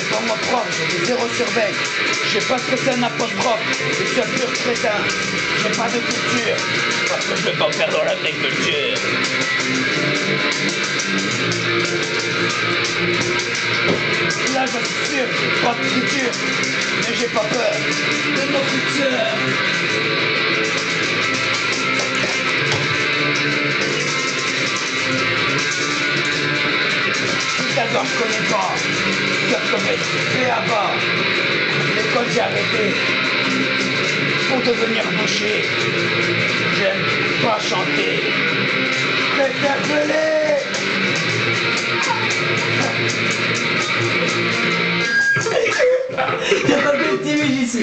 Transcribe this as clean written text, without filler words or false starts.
c'est pas mon prof, j'ai des 0 sur 20. Je sais pas ce que c'est un apostrophe, je suis un pur crétin. J'ai pas de culture, parce que je veux pas faire dans l'agriculture. Là, je suis sûr, j'ai pas de futur, mais j'ai pas peur de mon futur. Pythagore, je connais pas. Kurt fait à bas. L'école, j'ai arrêté. Pour devenir boucher, j'aime pas chanter. Je préfère gueuler. Y'a pas de petit musicien.